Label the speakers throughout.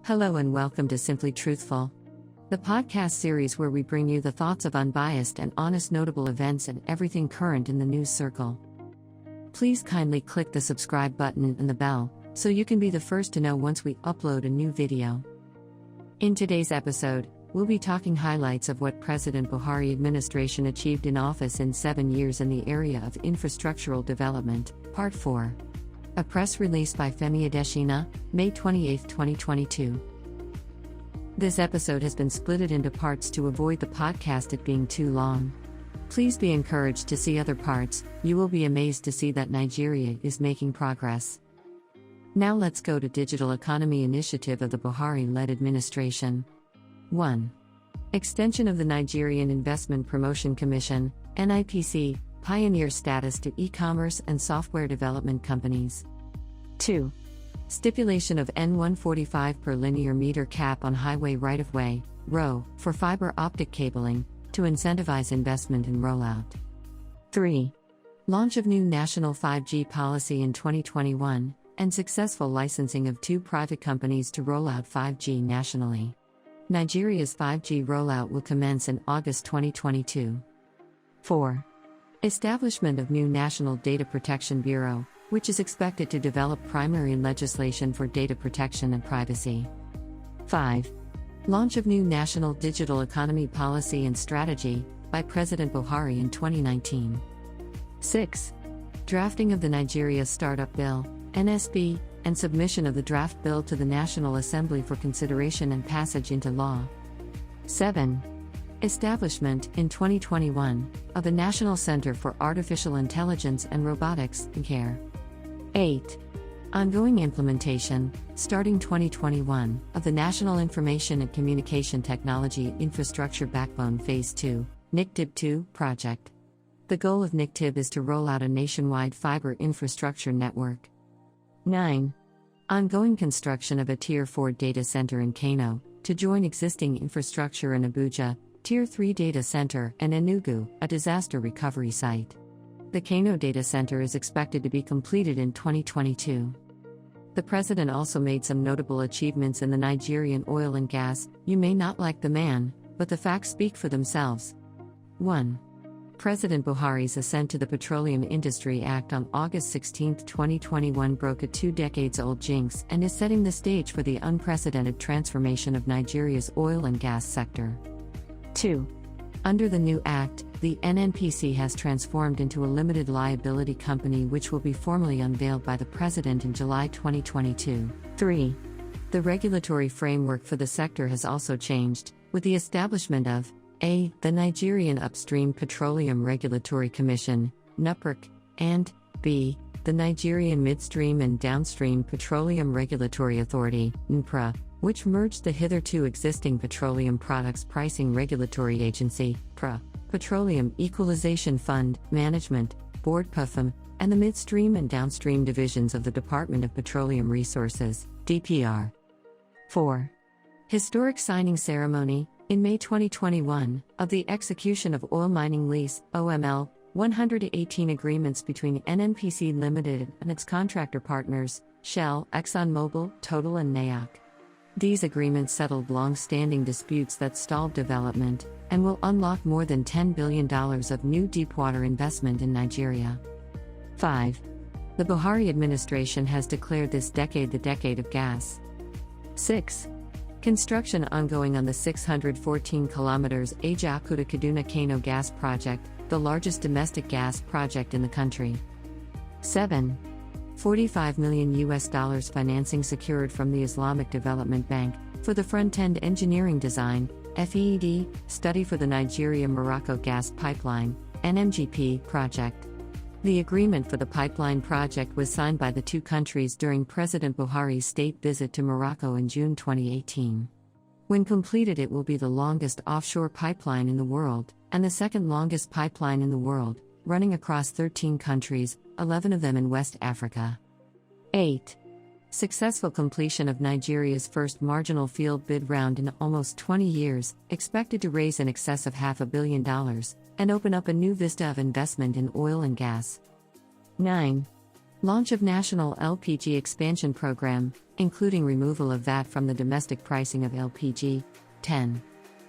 Speaker 1: Hello and welcome to Simply Truthful, the podcast series where we bring you the thoughts of unbiased and honest notable events and everything current in the news circle. Please kindly click the subscribe button and the bell so you can be the first to know once we upload a new video. In today's episode, we'll be talking highlights of what President Buhari administration achieved in office in 7 years in the area of infrastructural development, Part 4. A press release by Femi Adesina, May 28, 2022. This episode has been splitted into parts to avoid the podcast it being too long. Please be encouraged to see other parts. You will be amazed to see that Nigeria is making progress. Now let's go to Digital Economy Initiative of the Buhari-led administration. 1. Extension of the Nigerian Investment Promotion Commission, NIPC, pioneer status to e-commerce and software development companies. 2. Stipulation of N145 per linear meter cap on highway right-of-way, ROW, for fiber optic cabling, to incentivize investment and rollout. 3. Launch of new national 5G policy in 2021, and successful licensing of 2 private companies to roll out 5G nationally. Nigeria's 5G rollout will commence in August 2022. 4. Establishment of new National Data Protection Bureau, which is expected to develop primary legislation for data protection and privacy. 5. Launch of new National Digital Economy Policy and Strategy, by President Buhari in 2019. 6. Drafting of the Nigeria Startup Bill, NSB, and submission of the draft bill to the National Assembly for consideration and passage into law. 7. Establishment, in 2021, of the National Center for Artificial Intelligence and Robotics, CARE. 8. Ongoing implementation, starting 2021, of the National Information and Communication Technology Infrastructure Backbone Phase 2, NICTIB-2, project. The goal of NICTIB is to roll out a nationwide fiber infrastructure network. 9. Ongoing construction of a Tier 4 data center in Kano, to join existing infrastructure in Abuja, Tier 3 data center, and Enugu, a disaster recovery site. The Kano data center is expected to be completed in 2022. The president also made some notable achievements in the Nigerian oil and gas. You may not like the man, but the facts speak for themselves. 1. President Buhari's ascent to the Petroleum Industry Act on August 16, 2021 broke a 2-decades-old jinx and is setting the stage for the unprecedented transformation of Nigeria's oil and gas sector. 2. Under the new act, the NNPC has transformed into a limited liability company which will be formally unveiled by the President in July 2022. 3. The regulatory framework for the sector has also changed, with the establishment of A. The Nigerian Upstream Petroleum Regulatory Commission, NUPRC, and B. The Nigerian Midstream and Downstream Petroleum Regulatory Authority, NPRA, which merged the hitherto existing Petroleum Products Pricing Regulatory Agency, PRA, Petroleum Equalization Fund, Management, Board PEFM, and the Midstream and Downstream divisions of the Department of Petroleum Resources, DPR. 4. Historic signing ceremony, in May 2021, of the execution of Oil Mining Lease, OML, 118 agreements between NNPC Limited and its contractor partners, Shell, ExxonMobil, Total and NAOC. These agreements settled long-standing disputes that stalled development, and will unlock more than $10 billion of new deepwater investment in Nigeria. 5. The Buhari administration has declared this decade the decade of gas. 6. Construction ongoing on the 614 km Ajaokuta-Kaduna Kano gas project, the largest domestic gas project in the country. 7. $45 million financing secured from the Islamic Development Bank for the front-end engineering design, FEED, study for the Nigeria-Morocco gas pipeline, NMGP, project. The agreement for the pipeline project was signed by the two countries during President Buhari's state visit to Morocco in June 2018. When completed, it will be the longest offshore pipeline in the world, and the second longest pipeline in the world, running across 13 countries, 11 of them in West Africa. 8. Successful completion of Nigeria's first marginal field bid round in almost 20 years, expected to raise in excess of $500 million, and open up a new vista of investment in oil and gas. 9. Launch of National LPG Expansion Program, including removal of VAT from the domestic pricing of LPG. 10.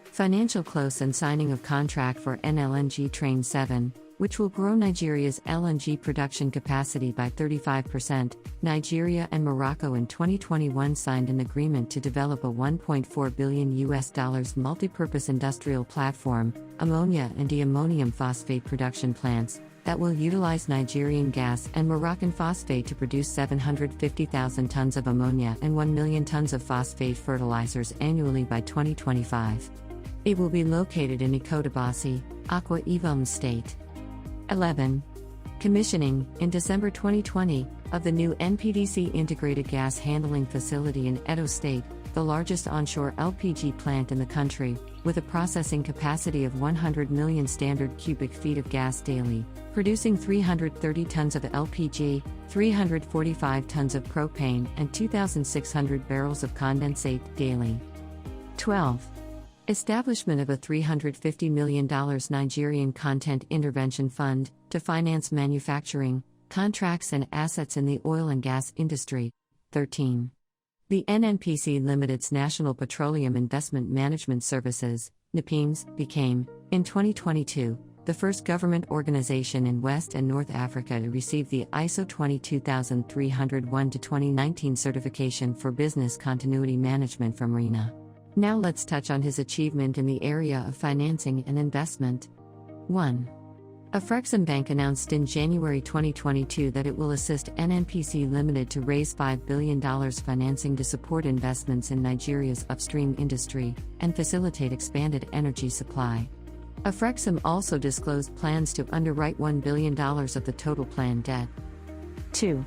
Speaker 1: Financial close and signing of contract for NLNG Train 7, which will grow Nigeria's LNG production capacity by 35%. Nigeria and Morocco in 2021 signed an agreement to develop a $1.4 billion multipurpose industrial platform, ammonia and de-ammonium phosphate production plants, that will utilize Nigerian gas and Moroccan phosphate to produce 750,000 tons of ammonia and 1 million tons of phosphate fertilizers annually by 2025. It will be located in Ikotabasi, Akwa Ibom State. 11. Commissioning, in December 2020, of the new NPDC Integrated Gas Handling Facility in Edo State, the largest onshore LPG plant in the country, with a processing capacity of 100 million standard cubic feet of gas daily, producing 330 tons of LPG, 345 tons of propane, and 2,600 barrels of condensate daily. 12. Establishment of a $350 million Nigerian Content Intervention Fund to finance manufacturing, contracts and assets in the oil and gas industry. 13. The NNPC Limited's National Petroleum Investment Management Services, NPIMS, became, in 2022, the first government organization in West and North Africa to receive the ISO 22301-2019 certification for business continuity management from RINA. Now let's touch on his achievement in the area of financing and investment. 1. Afrexim Bank announced in January 2022 that it will assist NNPC Limited to raise $5 billion financing to support investments in Nigeria's upstream industry and facilitate expanded energy supply. Afrexim also disclosed plans to underwrite $1 billion of the total planned debt. 2.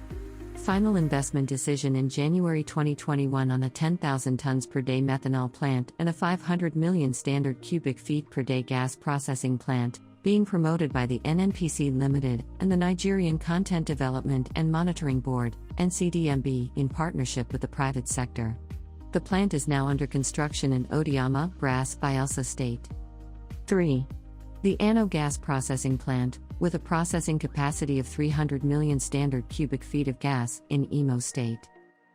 Speaker 1: Final investment decision in January 2021 on a 10,000 tons per day methanol plant and a 500 million standard cubic feet per day gas processing plant, being promoted by the NNPC Limited and the Nigerian Content Development and Monitoring Board, NCDMB, in partnership with the private sector. The plant is now under construction in Odiama, Brass, Bayelsa State. 3. The Ano Gas Processing Plant, with a processing capacity of 300 million standard cubic feet of gas, in Imo State.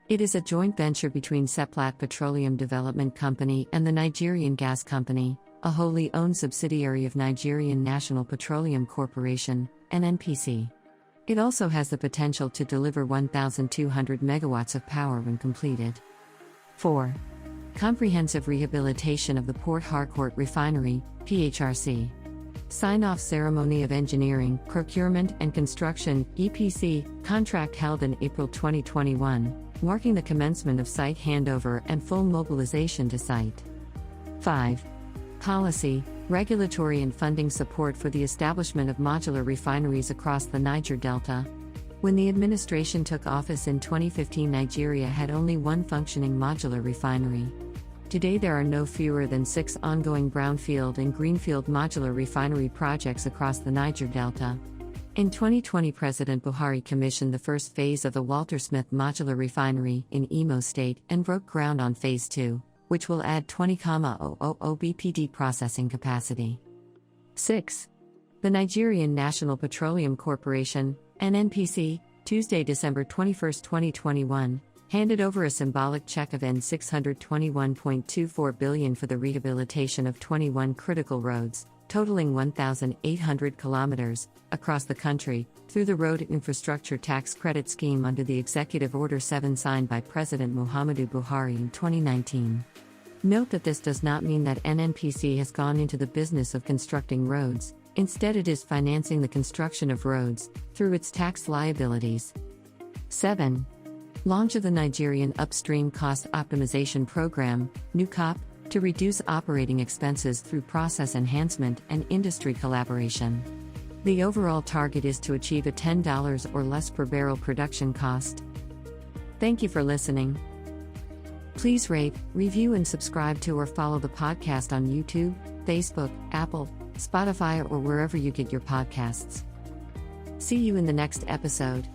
Speaker 1: It is a joint venture between Seplat Petroleum Development Company and the Nigerian Gas Company, a wholly owned subsidiary of Nigerian National Petroleum Corporation, NNPC. It also has the potential to deliver 1,200 megawatts of power when completed. 4. Comprehensive rehabilitation of the Port Harcourt Refinery, PHRC. Sign-off ceremony of engineering, procurement and construction (EPC) contract held in April 2021, marking the commencement of site handover and full mobilization to site. 5. Policy, regulatory and funding support for the establishment of modular refineries across the Niger Delta. When the administration took office in 2015, Nigeria had only one functioning modular refinery. Today there are no fewer than 6 ongoing brownfield and greenfield modular refinery projects across the Niger Delta. In 2020, President Buhari commissioned the first phase of the Walter Smith Modular Refinery in Imo State and broke ground on Phase 2, which will add 20,000 BPD processing capacity. 6. The Nigerian National Petroleum Corporation, NNPC, Tuesday, December 21, 2021, handed over a symbolic check of N$621.24 billion for the rehabilitation of 21 critical roads, totaling 1,800 kilometers, across the country, through the Road Infrastructure Tax Credit Scheme under the Executive Order 7 signed by President Muhammadu Buhari in 2019. Note that this does not mean that NNPC has gone into the business of constructing roads, instead it is financing the construction of roads, through its tax liabilities. 7. Launch of the Nigerian Upstream Cost Optimization Program, NUCOP, to reduce operating expenses through process enhancement and industry collaboration. The overall target is to achieve a $10 or less per barrel production cost. Thank you for listening. Please rate, review and subscribe to or follow the podcast on YouTube, Facebook, Apple, Spotify or wherever you get your podcasts. See you in the next episode.